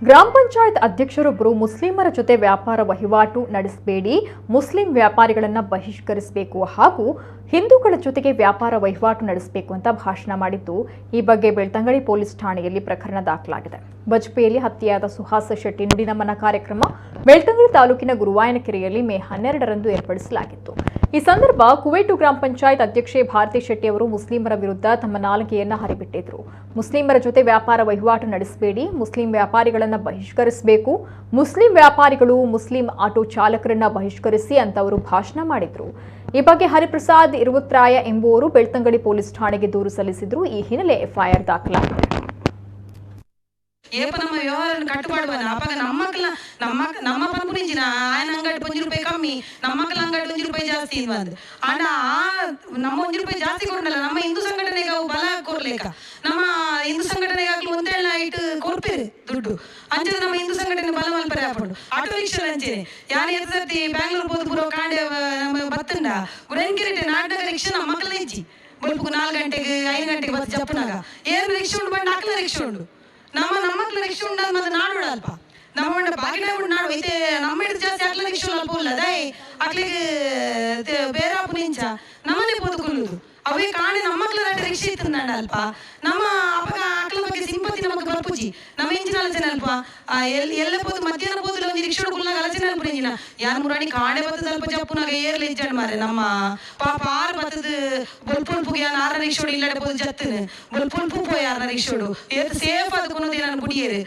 ಗ್ರಾಮ ಪಂಚಾಯತ್ ಅಧ್ಯಕ್ಷರೊಬ್ಬರು ಮುಸ್ಲಿಮರ ಜೊತೆ ವ್ಯಾಪಾರ ವಹಿವಾಟು ನಡೆಸಬೇಡಿ, ಮುಸ್ಲಿಂ ವ್ಯಾಪಾರಿಗಳನ್ನು ಬಹಿಷ್ಕರಿಸಬೇಕು ಹಾಗೂ ಹಿಂದೂಗಳ ಜೊತೆಗೆ ವ್ಯಾಪಾರ ವಹಿವಾಟು ನಡೆಸಬೇಕು ಅಂತ ಭಾಷಣ ಮಾಡಿದ್ದು. ಈ ಬಗ್ಗೆ ಬೆಳ್ತಂಗಡಿ ಪೊಲೀಸ್ ಠಾಣೆಯಲ್ಲಿ ಪ್ರಕರಣ ದಾಖಲಾಗಿದೆ. ಬಜ್ಪೆಯಲ್ಲಿ ಹತ್ಯೆಯಾದ ಸುಹಾಸ ಶೆಟ್ಟಿ ನುಡಿನಮನ ಕಾರ್ಯಕ್ರಮ ಬೆಳ್ತಂಗಡಿ ತಾಲೂಕಿನ ಗುರುವಾಯನಕೆರೆಯಲ್ಲಿ ಮೇ 12ರಂದು ಏರ್ಪಡಿಸಲಾಗಿತ್ತು. ಈ ಸಂದರ್ಭ ಕುವೈಟು ಗ್ರಾಮ ಪಂಚಾಯತ್ ಅಧ್ಯಕ್ಷೆ ಭಾರತಿ ಶೆಟ್ಟಿ ಅವರು ಮುಸ್ಲಿಮರ ವಿರುದ್ಧ ತಮ್ಮ ನಾಲಿಗೆಯನ್ನು ಹರಿಬಿಟ್ಟಿದ್ರು. ಮುಸ್ಲಿಮರ ಜೊತೆ ವ್ಯಾಪಾರ ವಹಿವಾಟು ನಡೆಸಬೇಡಿ, ಮುಸ್ಲಿಂ ವ್ಯಾಪಾರಿಗಳನ್ನು ಬಹಿಷ್ಕರಿಸಬೇಕು, ಮುಸ್ಲಿಂ ವ್ಯಾಪಾರಿಗಳು ಮುಸ್ಲಿಂ ಆಟೋ ಚಾಲಕರನ್ನ ಬಹಿಷ್ಕರಿಸಿ ಅಂತ ಅವರು ಭಾಷಣ ಮಾಡಿದ್ರು. ಈ ಬಗ್ಗೆ ಹರಿಪ್ರಸಾದ್ ಇರುವತ್ರಾಯ ಎಂಬುವರು ಬೆಳ್ತಂಗಡಿ ಪೊಲೀಸ್ ಠಾಣೆಗೆ ದೂರು ಸಲ್ಲಿಸಿದ್ರು. ಈ ಹಿನ್ನೆಲೆ ಎಫ್ಐಆರ್ ದಾಖಲಾಗಿದೆ. ಏಪ ನಮ್ಮ ವ್ಯವಹಾರ ಕಟ್ಟುಪಾಡುವನ ಅಪ್ಪಾಗ ನಮ್ಮ ಪಂಪುರಿಂಚಿನ ఆయన ಅಂಗಡಿ ₹1 ಕಮ್ಮಿ ನಮ್ಮ ಮಕ್ಕಳ ಅಂಗಡಿ ₹1 ಜಾಸ್ತಿ ಇನ್ವಂದು ಆಂಡ ನಮ್ಮ ₹1 ಜಾಸ್ತಿ ಕೊಡಲ್ಲ. ನಮ್ಮ ಹಿಂದೂ ಸಂಘಟನೆಗೆ ಅವು ಬಲ ಕೊರ್ಲೇಕ ನಮ್ಮ ಹಿಂದೂ ಸಂಘಟನೆಗಾಗ್ಲಿ ಒಂದೇಳ ಇಟ್ಟು ಕೊಡ್ಪೇರು ದುಡ್ಡು ಅಂಚೆ ನಮ್ಮ ಹಿಂದೂ ಸಂಘಟನೆ ಬಲ ಮಲ್ಪರೆ ಹಾಕೊಂಡು ಆಟೋ ರಿಕ್ಷಾ ಅಂಚೆ ಯಾರು ಎತ್ತಿ ಬ್ಯಾಂಗ್ಳೂರ್ ಹೋದ್ ಪೂರ ಕಾಂಡೆ ಬತ್ತಂಡ ಗುಡಂಗಿರಿಟೆ ನಾಟಕ ರಿಕ್ಷಾ ನಮ್ಮ ಮಕ್ಕಳ ಹೆಚ್ಚಿ ಬಲ್ಪು 4 ಗಂಟೆಗೆ 5 ಗಂಟೆಗೆ ಬತ್ತು ಜಪ್ಪನಾಗ ಏನು ರಿಕ್ಷಾ ಉಂಡು ಬಂದು ಅಕ್ಕಲ ರಿಕ್ಷಾ ಉಂಡು ನಮ್ಮ ಮಕ್ಕಳ ರಿಕ್ಷಾ ಉಂಡಾದ ಮತ್ತೆ ನಾಡು ಅಲ್ಪ ನಮ್ಮ ಬಾಗಿನ ಉಂಡು ನಾಡು ಐತೆ ನಮ್ಮ ಹಿಡಿದು ಜಾಸ್ತಿ ಅಕ್ಲ ರಿಕ್ಷಾ ಅಲ್ಪ ಇಲ್ಲ ದೈ ಅಕ್ಲಿಗೆ ಬೇರೆ ಅಪ್ಪ ನಿಂಚ ನಮ್ಮನೆ ಪೋದುಕೊಳ್ಳುದು ಅವೇ ಕಾಣೆ ನಮ್ಮ ಮಕ್ಕಳ ನಾಡು ರಿಕ್ಷಾ ಇತ್ತು ನಾಡ ಅಲ್ಪ ನಮ್ಮ ಅಪ್ಪ ಅಕ್ಲ ಬಗ್ಗೆ ಸಿಂಪತಿ ನಮಗೆ ಬರ್ಪುಜಿ ನಮ್ಮ ಇಂಚಿನ ಆಲೋಚನೆ ಅಲ್ಪ ಎಲ್ಲ ಪೋದು ಮಧ್ಯಾಹ್ನ ಪೋದು ಒಂದು ರಿಕ್ಷಾ ಹುಡುಗನಾಗ ಆಲೋಚನೆ ಅಲ್ಪ ಇಂಜಿನ ಯಾರು ಮುರಾಣಿ ಕಾಣೆ ಬತ್ತದ ಅಲ್ಪ ಜಪ್ಪನಾಗ ಏರ್ಲಿ ಇಜ್ಜಾಡ್ ಮಾರೆ ನಮ್ಮ ಪಾಪ ಆರು ಬತ್ತದ ಬೊಲ್ಪುಗೆ ಯಾರು 6 ರಿಕ್ಷೋಡು ಇಲ್ಲಡೆ ಪೋದು ಜತ್ತನು ಬೊಲ್ಪು ಪೋಯ 6 ರಿಕ್ಷೋಡು ಏತ್ ಸೇಫ್ ಅದು ಕೊನೋದೇ ನಾನು ಬುಡಿಯೇರು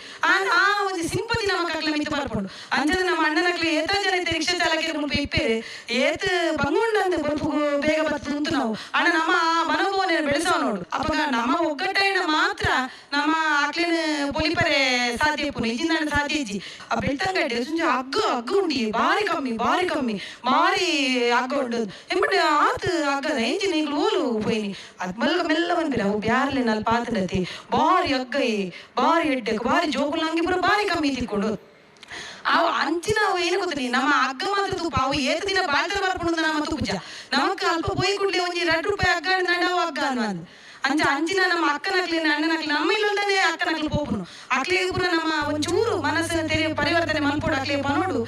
ಆ ಒಂದು ಸಿಂಪತಿ ನಮ್ಮ ಅಕ್ಲ ಮಿತ್ತು ಬರ್ಕೊಂಡು ಅಂಜದ ನಮ್ಮ ಅಣ್ಣನಕ್ಲಿ ಏತ ಜನ ಐತೆ ರಿಕ್ಷಾ ಚಾಲಕರು ಮುಲ್ಪ ಇಪ್ಪೇರು ಏತ್ ಬಂಗುಂಡಂದು ಬೊಲ್ಪು ಬೇಗ ಬರ್ತದ ಉಂಟು ನಾವು ಅಣ್ಣ ನಮ್ಮ ಮನೋಭಾವನೆ ಬೆಳೆಸೋ ನೋಡು ಅಪ್ಪ ನಮ್ಮ ಒಗ್ಗಟ್ಟೈನ ಮಾತ್ರ ನಮ್ಮ ಅಕ್ಲಿನ ಪೊಲಿಪರೆ ಸಾಧ್ಯ ಪುನ ಇಜಿಂದ ಸಾಧ್ಯ ಇಜ್ಜಿ ಆ ಬೆಳ್ತಂಗಡ್ಡೆ ಸುಂಜ ಅಗ್ಗ ಉಂಡಿ ಬಾರಿ ಕಮ್ಮಿ ಬಾರಿ ಅಗ್ಗ ಉಂಡು ಎಂಬಡೆ ಆತು ಅಗ್ಗದ ಎಂಜಿನ ಈಗ ಓಲು ಹೋಯ್ನಿ ಅದ್ ಮೆಲ್ಲ ಬಂದಿರ ಅವು ಬ್ಯಾರ್ಲೆ ನಲ್ಲಿ ಪಾತ್ರತೆ ಬಾರಿ ಅಗ್ಗೈ ಬಾರಿ ಎಡ್ಡೆ ಬಾರಿ ಜೋಗುಲಂಗಿ ಪುರ ಬಾರಿ ಕಮ್ಮಿ ತಿಕ್ಕೊಂಡು ಅವು ಅಂಚಿನ ಅವು ಏನು ಗೊತ್ತಿ ನಮ್ಮ ಅಗ್ಗ ಮಾತ್ರ ತುಪ್ಪ ಅವು ಏತ ದಿನ ಬಾಳ್ತರ ಬರ್ಕೊಂಡು ನಮ್ಮ ತುಪ್ಪಜ ನಮಕ್ ಅಲ್ಪ ಪೋಯಿ ಕುಡ್ಲಿ ಒಂಜಿ ₹2 ಅಗ್ಗ ನಡವು ಅಗ್ಗ ಅನ್ನೋದು ಅಂಚಿನ ನಮ್ಮ ಅಕ್ಕನಕ್ಲಿ ಅಣ್ಣನಕ್ಲಿ ನಮ್ಮ ಇಲ್ಲೊಂದನೇ ಅಕ್ಕನಕ್ಲಿ ಪೋಪುನು ಅಕ್ಲಿಗೆ ಪುರ ನಮ್ಮ ಒಂಚೂರು ಮನಸ್ಸಿನ ಪರಿವರ್ತನೆ ಮನ್ಪೋಡು ಅಕ್ಲಿಗೆ ಪನೋಡು